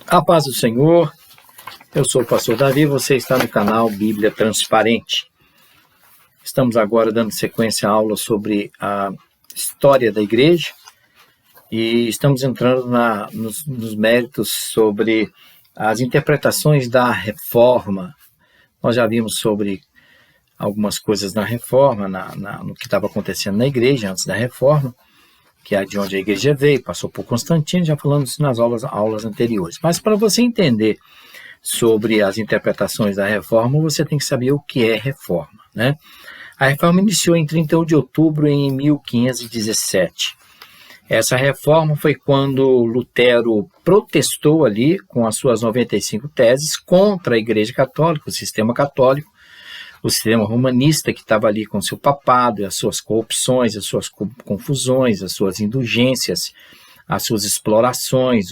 A paz do Senhor, eu sou o pastor Davi, você está no canal Bíblia Transparente. Estamos agora dando sequência à aula sobre a história da igreja e estamos entrando nos méritos sobre as interpretações da reforma. Nós já vimos sobre algumas coisas na reforma, no que estava acontecendo na igreja antes da reforma, que é de onde a igreja veio, passou por Constantino, já falamos isso nas aulas anteriores. Mas para você entender sobre as interpretações da reforma, você tem que saber o que é reforma, né? A reforma iniciou em 31 de outubro em 1517. Essa reforma foi quando Lutero protestou ali com as suas 95 teses contra a Igreja Católica, o sistema católico, o sistema romanista que estava ali com seu papado, as suas corrupções, as suas confusões, as suas indulgências, as suas explorações,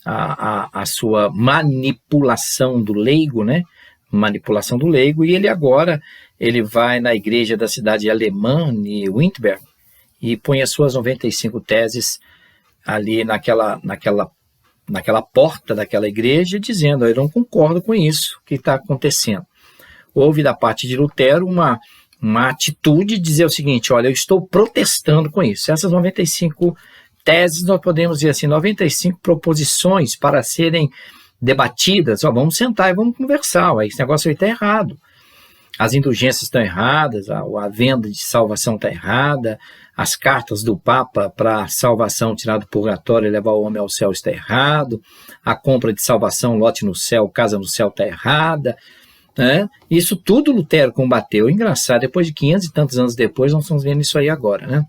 a sua manipulação do leigo, né? Manipulação do leigo, e ele vai na igreja da cidade alemã, em Wittenberg, e põe as suas 95 teses ali naquela porta daquela igreja, dizendo: eu não concordo com isso que está acontecendo. Houve da parte de Lutero uma atitude de dizer o seguinte: olha, eu estou protestando com isso. Essas 95 teses, nós podemos dizer assim, 95 proposições para serem debatidas. Vamos sentar e vamos conversar, esse negócio aí está errado. As indulgências estão erradas, a venda de salvação está errada, as cartas do Papa para salvação, tirar do purgatório e levar o homem ao céu está errado, a compra de salvação, lote no céu, casa no céu está errada. Né? Isso tudo Lutero combateu. Engraçado, depois de 500 e tantos anos depois, nós estamos vendo isso aí agora, né?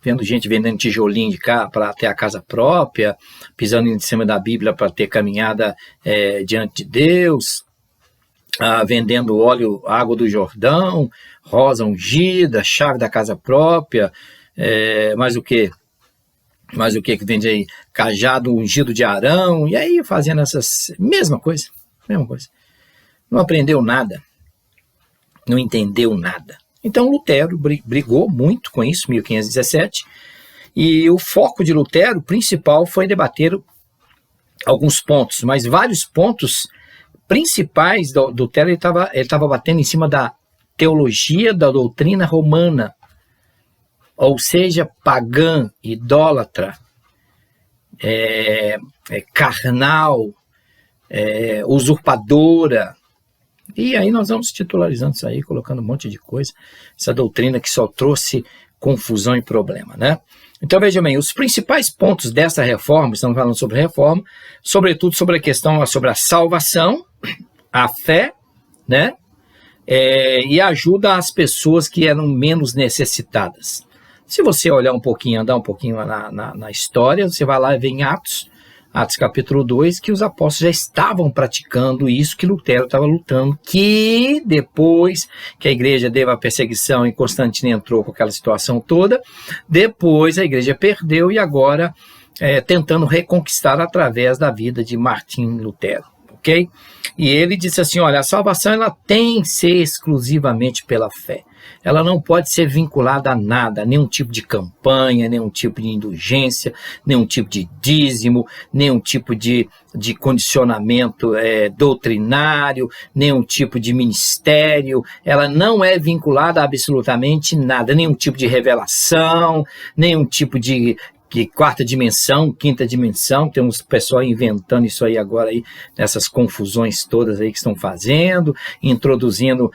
Vendo gente vendendo tijolinho de cá para ter a casa própria, pisando em cima da Bíblia para ter caminhada diante de Deus, vendendo óleo, água do Jordão, rosa ungida, chave da casa própria, mais o que? Mais o que vende aí? Cajado ungido de Arão, e aí fazendo essas... Mesma coisa. Não aprendeu nada, não entendeu nada. Então Lutero brigou muito com isso, 1517, e o foco de Lutero principal foi debater alguns pontos, mas vários pontos principais do Lutero ele estava batendo em cima da teologia da doutrina romana, ou seja, pagã, idólatra, carnal, usurpadora. E aí nós vamos titularizando isso aí, colocando um monte de coisa, essa doutrina que só trouxe confusão e problema, né? Então veja bem, os principais pontos dessa reforma, estamos falando sobre reforma, sobretudo sobre a questão sobre a salvação, a fé, né? E ajuda as pessoas que eram menos necessitadas. Se você olhar um pouquinho, andar um pouquinho na história, você vai lá e vê em Atos capítulo 2, que os apóstolos já estavam praticando isso que Lutero estava lutando, que depois que a igreja deu a perseguição e Constantino entrou com aquela situação toda, depois a igreja perdeu e agora tentando reconquistar através da vida de Martim Lutero, ok? E ele disse assim, olha, a salvação ela tem que ser exclusivamente pela fé. Ela não pode ser vinculada a nada, nenhum tipo de campanha, nenhum tipo de indulgência, nenhum tipo de dízimo, nenhum tipo de condicionamento doutrinário, nenhum tipo de ministério. Ela não é vinculada a absolutamente nada, nenhum tipo de revelação, nenhum tipo de quarta dimensão, quinta dimensão. Tem uns pessoal inventando isso aí agora aí, nessas confusões todas aí que estão fazendo, introduzindo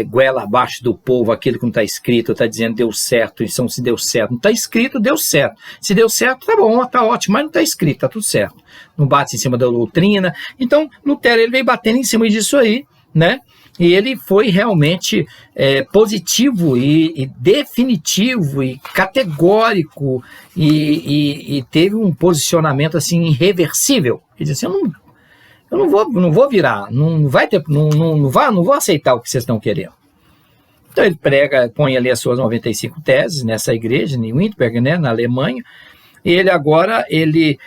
goela abaixo do povo aquilo que não está escrito, está dizendo deu certo, então se deu certo, não está escrito, deu certo. Se deu certo, tá bom, tá ótimo, mas não está escrito, tá tudo certo. Não bate em cima da doutrina. Então, Lutero ele veio batendo em cima disso aí, né? E ele foi realmente positivo e definitivo e categórico e teve um posicionamento assim irreversível. Ele disse assim, eu não vou virar, não vou aceitar o que vocês estão querendo. Então ele põe ali as suas 95 teses nessa igreja, em Wittenberg, né, na Alemanha. E ele agora ele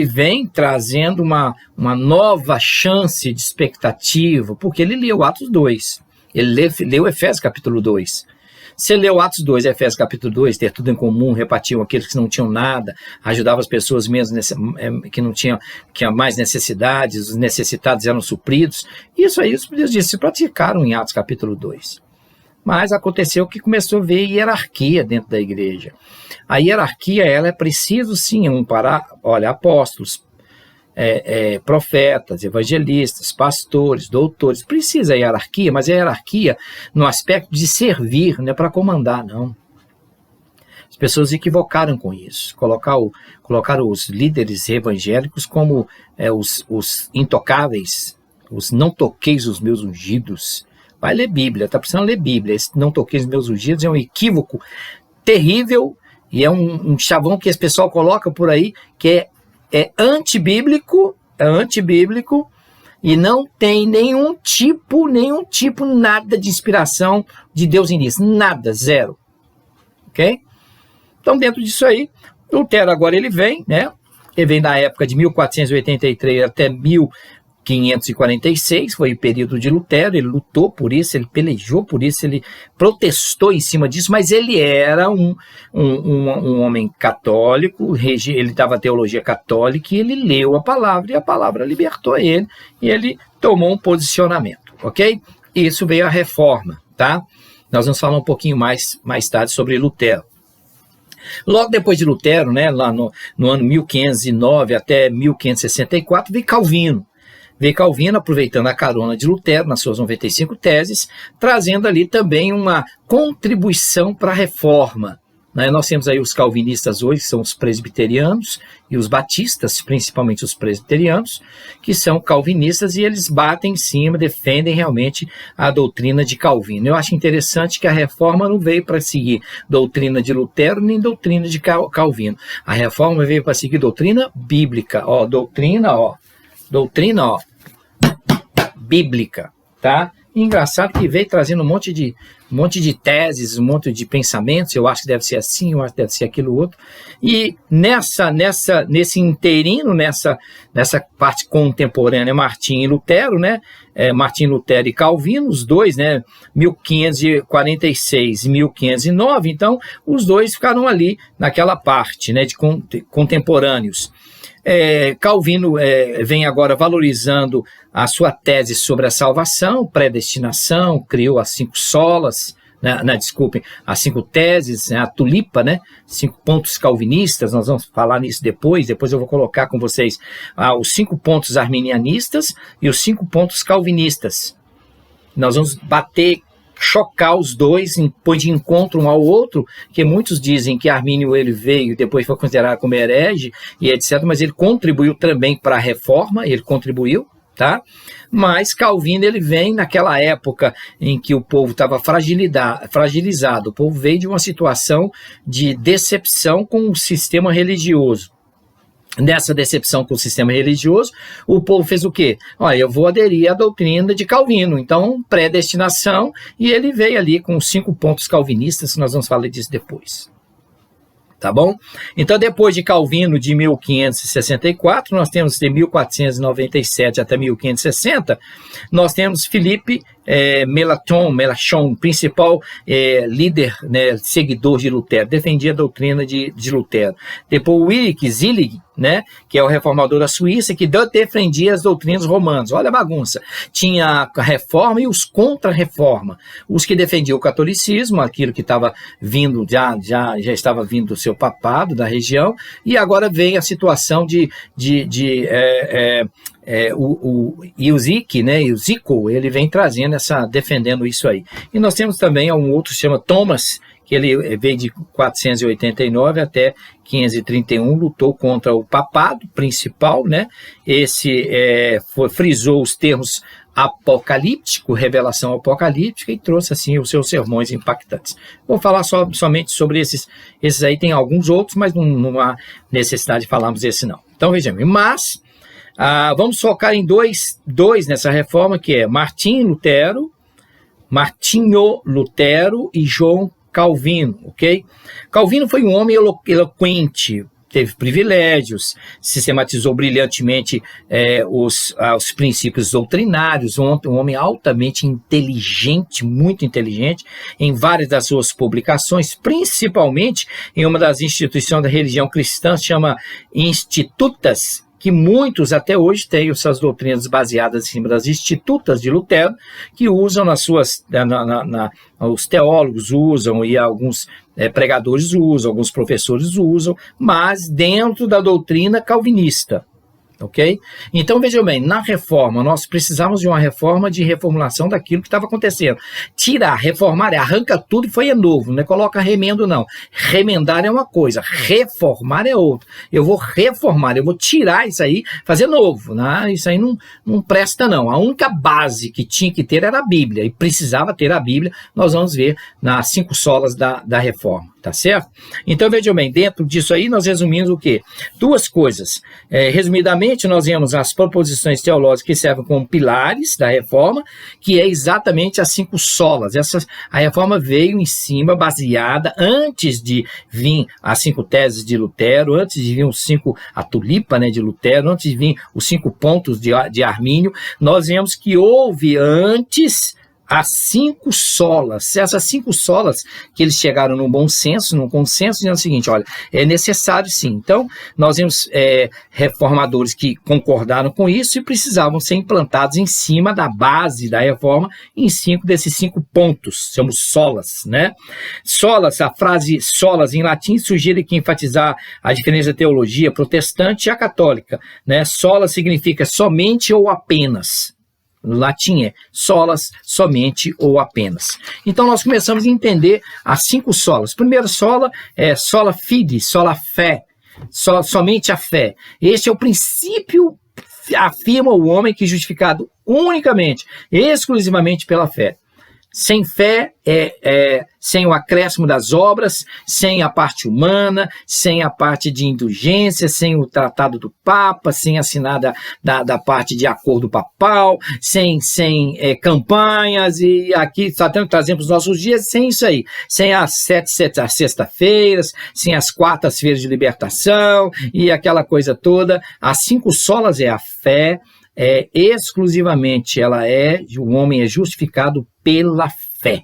vem trazendo uma nova chance de expectativa, porque ele leu Atos 2, ele leu Efésios capítulo 2. Você leu Atos 2, Efésios capítulo 2, ter tudo em comum, repartiam aqueles que não tinham nada, ajudavam as pessoas mesmo que não tinham mais necessidades, os necessitados eram supridos. Isso aí os discípulos se praticaram em Atos capítulo 2. Mas aconteceu que começou a ver hierarquia dentro da igreja. A hierarquia, ela é preciso sim apóstolos, profetas, evangelistas, pastores, doutores, precisa a hierarquia, mas a hierarquia no aspecto de servir, não é para comandar, não. As pessoas equivocaram com isso, colocaram os líderes evangélicos como os intocáveis, os não toqueis os meus ungidos. Vai ler Bíblia, está precisando ler Bíblia. Esse não toquei os meus ungidos é um equívoco terrível e é um chavão que esse pessoal coloca por aí que é antibíblico e não tem nenhum tipo, nada de inspiração de Deus nisso, nada, zero. Ok? Então, dentro disso aí, Lutero agora ele vem da época de 1483 até 1546, foi o período de Lutero, ele lutou por isso, ele pelejou por isso, ele protestou em cima disso, mas ele era um homem católico, ele dava teologia católica e ele leu a palavra e a palavra libertou ele e ele tomou um posicionamento, ok? Isso veio a reforma, tá? Nós vamos falar um pouquinho mais tarde sobre Lutero. Logo depois de Lutero, lá no ano 1509 até 1564, veio Calvino. Veio Calvino aproveitando a carona de Lutero nas suas 95 teses, trazendo ali também uma contribuição para a reforma. Nós temos aí os calvinistas hoje, que são os presbiterianos, e os batistas, principalmente os presbiterianos, que são calvinistas e eles batem em cima, defendem realmente a doutrina de Calvino. Eu acho interessante que a reforma não veio para seguir doutrina de Lutero nem doutrina de Calvino. A reforma veio para seguir doutrina bíblica, doutrina bíblica, tá? E engraçado que veio trazendo um monte de teses, um monte de pensamentos, eu acho que deve ser assim, eu acho que deve ser aquilo outro, e nesse interino, nessa parte contemporânea, Martim e Lutero, Martim Lutero e Calvino, os dois, 1546 e 1509, então os dois ficaram ali naquela parte, de contemporâneos. Calvino vem agora valorizando a sua tese sobre a salvação, predestinação, criou as 5 solas, as 5 teses, a tulipa, 5 pontos calvinistas, nós vamos falar nisso depois eu vou colocar com vocês os 5 pontos arminianistas e os 5 pontos calvinistas. Nós vamos chocar os dois, pôr de encontro um ao outro, que muitos dizem que Armínio ele veio, depois foi considerado como herege e etc, mas ele contribuiu também para a reforma, tá? Mas Calvino ele vem naquela época em que o povo estava fragilizado, o povo veio de uma situação de decepção com o sistema religioso. Nessa decepção com o sistema religioso, o povo fez o quê? Eu vou aderir à doutrina de Calvino, então predestinação, e ele veio ali com os 5 pontos calvinistas, nós vamos falar disso depois. Tá bom? Então, depois de Calvino, de 1564, nós temos de 1497 até 1560, nós temos Philippe Mélanchthon, principal líder, seguidor de Lutero, defendia a doutrina de Lutero. Depois Ulrich Zwingli, que é o reformador da Suíça, que defendia as doutrinas romanas. Olha a bagunça. Tinha a reforma e os contra-reforma. Os que defendiam o catolicismo, aquilo que estava vindo, já estava vindo do seu papado, da região, e agora vem a situação o Zico, ele vem trazendo defendendo isso aí. E nós temos também um outro que se chama Thomas, que ele veio de 489 até 531, lutou contra o papado principal, Esse frisou os termos apocalíptico, revelação apocalíptica, e trouxe assim os seus sermões impactantes. Vou falar somente sobre esses aí, tem alguns outros, mas não há necessidade de falarmos desse não. Então vejamos, mas vamos focar em dois nessa reforma, que é Martinho Lutero e João Calvino, ok? Calvino foi um homem eloquente, teve privilégios, sistematizou brilhantemente os princípios doutrinários, um homem altamente inteligente, muito inteligente, em várias das suas publicações, principalmente em uma das instituições da religião cristã, se chama Institutas, que muitos até hoje têm essas doutrinas baseadas em cima das Institutas de Lutero, que usam nas suas, os teólogos usam e alguns pregadores usam, alguns professores usam, mas dentro da doutrina calvinista. Ok? Então, vejam bem, na reforma, nós precisávamos de uma reforma de reformulação daquilo que estava acontecendo. Tirar, reformar, arranca tudo e foi novo, não é coloca remendo não. Remendar é uma coisa, reformar é outra. Eu vou reformar, eu vou tirar isso aí, fazer novo, né? Isso aí não presta não. A única base que tinha que ter era a Bíblia, e precisava ter a Bíblia, nós vamos ver nas 5 solas da reforma. Tá certo? Então, vejam bem, dentro disso aí nós resumimos o quê? 2 coisas. Resumidamente, nós vemos as proposições teológicas que servem como pilares da reforma, que é exatamente as 5 solas. A reforma veio em cima, baseada, antes de vir as 5 teses de Lutero, antes de vir a tulipa, né, de Lutero, antes de vir os 5 pontos de Armínio, nós vemos que houve antes as 5 solas. Essas 5 solas que eles chegaram num bom senso, num consenso, dizendo o seguinte, olha, é necessário sim. Então, nós vemos reformadores que concordaram com isso e precisavam ser implantados em cima da base da reforma em 5 desses 5 pontos, chamamos solas, né? Solas, a frase solas em latim sugere que enfatizar a diferença da teologia protestante e a católica, né? Sola significa somente ou apenas. No latim é solas, somente ou apenas. Então nós começamos a entender as 5 solas. Primeira sola é sola fide, sola fé, somente a fé. Este é o princípio, afirma o homem que é justificado unicamente, exclusivamente pela fé. Sem fé, sem o acréscimo das obras, sem a parte humana, sem a parte de indulgência, sem o tratado do Papa, sem assinada da parte de acordo papal, sem campanhas, e aqui trazemos os nossos dias, sem isso aí, sem as sexta-feiras, sem as quartas-feiras de libertação, e aquela coisa toda. As 5 solas é a fé, exclusivamente o homem é justificado pela fé.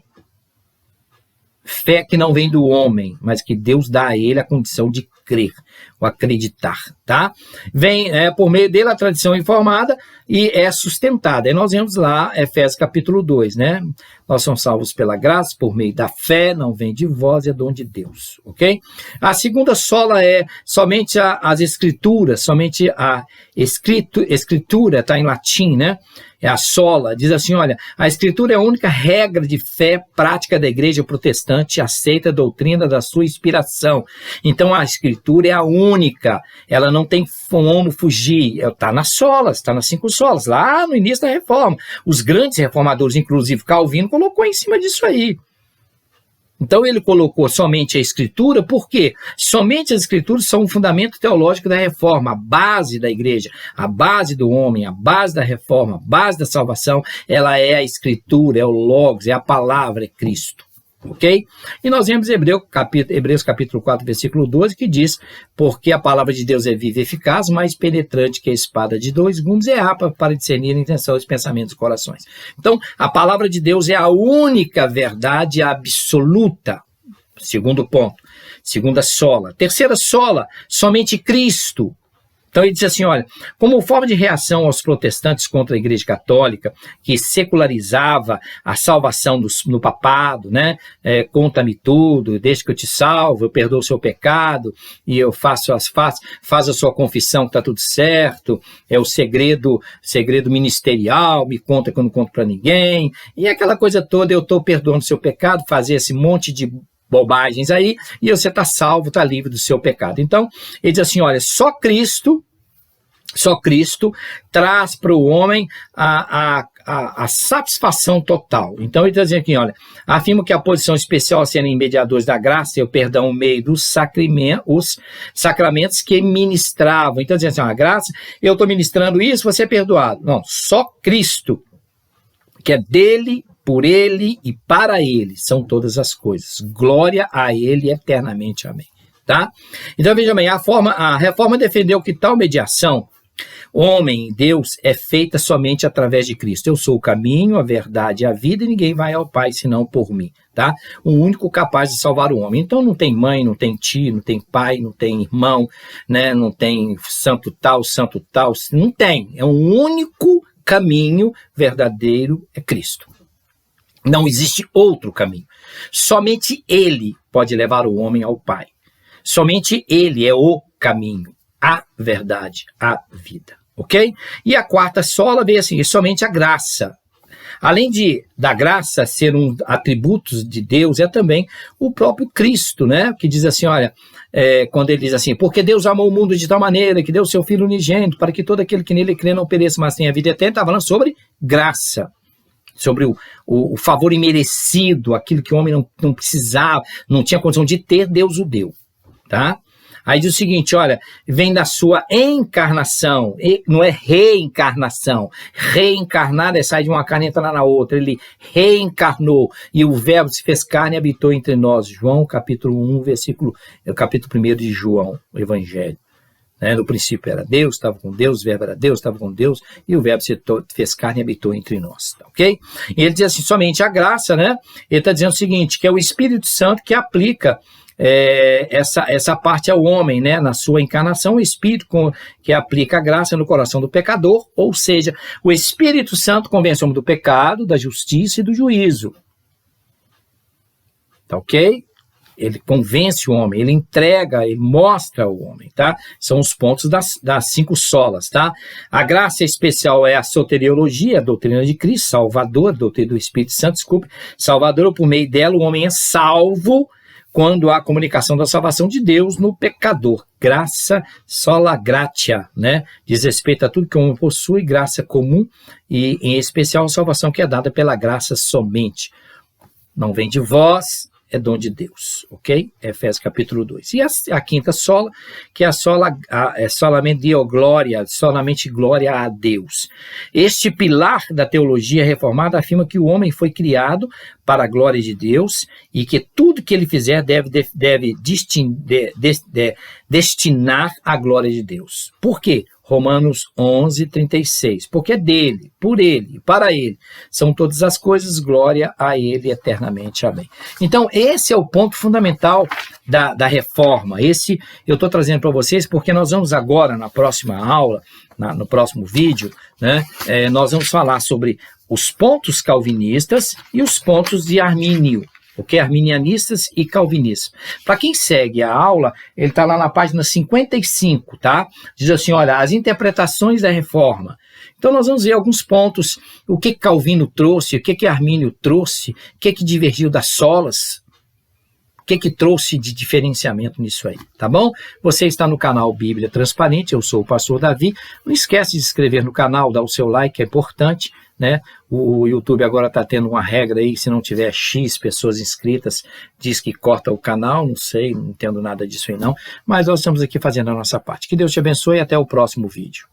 Fé que não vem do homem, mas que Deus dá a ele a condição de crer, ou acreditar, tá? Vem por meio dele a tradição informada e é sustentada. E nós vemos lá, Efésios capítulo 2, né? Nós somos salvos pela graça, por meio da fé, não vem de vós, é dom de Deus, ok? A segunda sola é somente as escrituras, somente a escritura, está em latim, né? É a sola, diz assim, olha, a escritura é a única regra de fé prática da igreja protestante, aceita a doutrina da sua inspiração. Então a escritura é a única, ela não tem como fugir, está nas solas, está nas 5 solas, lá no início da reforma. Os grandes reformadores, inclusive Calvino, colocou em cima disso aí. Então ele colocou somente a escritura, porque somente as escrituras são o fundamento teológico da reforma, a base da igreja, a base do homem, a base da reforma, a base da salvação, ela é a escritura, é o logos, é a palavra, é Cristo. Ok? E nós vemos Hebreus capítulo 4, versículo 12, que diz, porque a palavra de Deus é viva e eficaz, mais penetrante que a espada de 2 gumes, é apta para discernir a intenção dos pensamentos dos corações. Então, a palavra de Deus é a única verdade absoluta. Segundo ponto. Segunda sola. Terceira sola, somente Cristo. Então ele diz assim, olha, como forma de reação aos protestantes contra a Igreja Católica, que secularizava a salvação no papado, né? Conta-me tudo, desde que eu te salvo, eu perdoo o seu pecado, e eu faz a sua confissão que está tudo certo, é o segredo ministerial, me conta que eu não conto para ninguém, e aquela coisa toda, eu estou perdoando o seu pecado, fazer esse monte de bobagens aí, e você está salvo, está livre do seu pecado. Então, ele diz assim, olha, só Cristo traz para o homem a satisfação total. Então ele está dizendo aqui, olha, afirmo que a posição especial a serem mediadores da graça e o perdão no meio dos sacramentos que ministravam. Então dizendo assim, a graça, eu estou ministrando isso, você é perdoado. Não, só Cristo, que é dele, por ele e para ele, são todas as coisas. Glória a ele eternamente, amém. tá? Então veja bem, a reforma defendeu que tal mediação, homem, Deus, é feita somente através de Cristo. Eu sou o caminho, a verdade e a vida, e ninguém vai ao Pai senão por mim, tá? O único capaz de salvar o homem. Então não tem mãe, não tem tio, não tem pai, não tem irmão, né? Não tem santo tal, não tem. É um único caminho verdadeiro, é Cristo. Não existe outro caminho. Somente Ele pode levar o homem ao Pai. Somente Ele é o caminho, a verdade, a vida. Ok? E a quarta sola veio assim, somente a graça. Além da graça ser um atributo de Deus, é também o próprio Cristo, né? Que diz assim, olha, quando ele diz assim, porque Deus amou o mundo de tal maneira que deu seu Filho unigênito para que todo aquele que nele crê não pereça, mas tenha vida eterna, está falando sobre graça, sobre o favor imerecido, aquilo que o homem não precisava, não tinha condição de ter, Deus o deu, tá? Aí diz o seguinte, olha, vem da sua encarnação, não é reencarnação. Reencarnar é sair de uma carne e entrar na outra. Ele reencarnou e o verbo se fez carne e habitou entre nós. João, capítulo 1, capítulo 1 de João, o Evangelho. No princípio era Deus, estava com Deus, o verbo era Deus, estava com Deus, e o verbo se fez carne e habitou entre nós, tá, ok? E ele diz assim, somente a graça, né? Ele está dizendo o seguinte, que é o Espírito Santo que aplica essa parte ao homem, né? Na sua encarnação, o Espírito que aplica a graça no coração do pecador, ou seja, o Espírito Santo convence o homem do pecado, da justiça e do juízo. Tá ok? Ele convence o homem, ele entrega, ele mostra ao homem, tá? São os pontos das 5 solas, tá? A graça especial é a soteriologia, a doutrina de Cristo, Salvador, a doutrina do Espírito Santo, desculpe, Salvador, por meio dela o homem é salvo quando há a comunicação da salvação de Deus no pecador. Graça, sola gratia, né? Diz respeito a tudo que o homem possui, graça comum e, em especial, a salvação que é dada pela graça somente. Não vem de vós, é dom de Deus, ok? Efésios capítulo 2. E a quinta sola, que é solamente Deo glória, solamente glória a Deus. Este pilar da teologia reformada afirma que o homem foi criado para a glória de Deus e que tudo que ele fizer deve destinar à glória de Deus. Por quê? Romanos 11, 36. Porque é dele, por ele, para ele, são todas as coisas, glória a ele eternamente. Amém. Então, esse é o ponto fundamental da reforma. Esse eu estou trazendo para vocês porque nós vamos agora, na próxima aula, no próximo vídeo, né, nós vamos falar sobre os pontos calvinistas e os pontos de Armínio. Ok? Arminianistas e calvinistas. Para quem segue a aula, ele está lá na página 55, tá? Diz assim, olha, as interpretações da reforma. Então nós vamos ver alguns pontos, o que Calvino trouxe, o que Armínio trouxe, o que divergiu das solas, o que trouxe de diferenciamento nisso aí, tá bom? Você está no canal Bíblia Transparente, eu sou o pastor Davi. Não esquece de se inscrever no canal, dar o seu like, é importante, né? O YouTube agora está tendo uma regra aí, se não tiver X pessoas inscritas, diz que corta o canal, não sei, não entendo nada disso aí não, mas nós estamos aqui fazendo a nossa parte. Que Deus te abençoe e até o próximo vídeo.